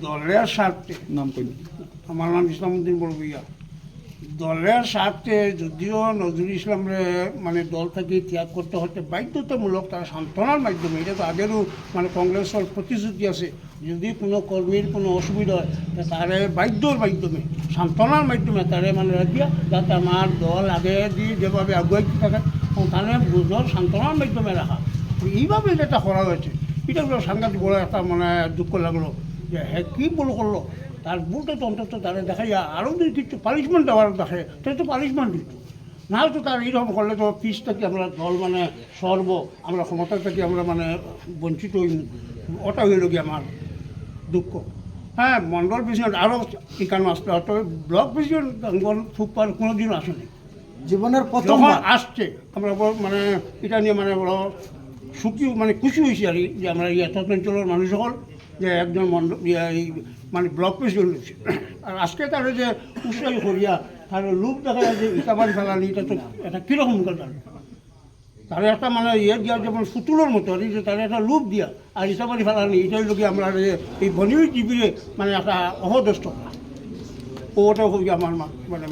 দলের স্বার্থে নাম কইল আমার নাম ইসলামউদ্দিন বড়ভূঁইয়া। দলের স্বার্থে যদিও নজরুল ইসলামরে মানে দল থেকে ত্যাগ করতে হতে বাধ্যতামূলক, তারা সান্ত্বনার মাধ্যমে, এটা তো আগেরও মানে কংগ্রেসের প্রতিশ্রুতি আছে, যদি কোনো কর্মীর কোনো অসুবিধা হয় তারে বাধ্যর মাধ্যমে সান্ত্বনার মাধ্যমে তারে মানে রাখিয়া যাতে আমার দল আগে দিয়ে যেভাবে আগুয়াইতে থাকে তাহলে বুঝর সান্ত্বনার মাধ্যমে রাখা, এইভাবে যেটা করা হয়েছে এটা সাংঘাতিক বড় একটা মানে দুঃখ লাগলো যে হ্যাঁ কী বল করলো। তার বুটে তো অন্তত তারা দেখাইয়া আরও যদি কিছু পানিশমেন্ট দেওয়ার দেখে তাহলে তো পানিশমেন্ট দিত, না তো তার এইরকম করলে তো পিস থেকে আমরা দল মানে সর্ব আমরা ক্ষমতা থেকে আমরা মানে বঞ্চিত হই, ওটা হইল কি আমার দুঃখ। হ্যাঁ, মন্ডল প্রেসিডেন্ট আরও এখানে আসতে হয়, তবে ব্লক প্রেসিডেন্ট খুব কোনো দিন আসেনি। জীবনের প্রথম যখন আসছে আমরা মানে এটা নিয়ে মানে বড় সুখী মানে খুশি হয়েছি আর কি, যে আমরা এই এত অঞ্চলের মানুষ সকল যে একজন মন্ডল এই মানে ব্লক প্রেসিডেন্ট হয়েছে। আর আজকে তার যে উৎসাহী করিয়া তার লোক দেখা যায় যে ইটাবাড়ি ফেলানি, এটা তো এটা কীরকম তার তার একটা মানে ইয়ে দিয়া যেমন ফুতুলোর মতো আর যে তার একটা লোক দিয়া আর ইটাবাড়ি ফেলানি, এটাই লোক আমরা এই বনির জীবনে মানে একটা অহদস্ত ওটাও হয়ে আমার মানে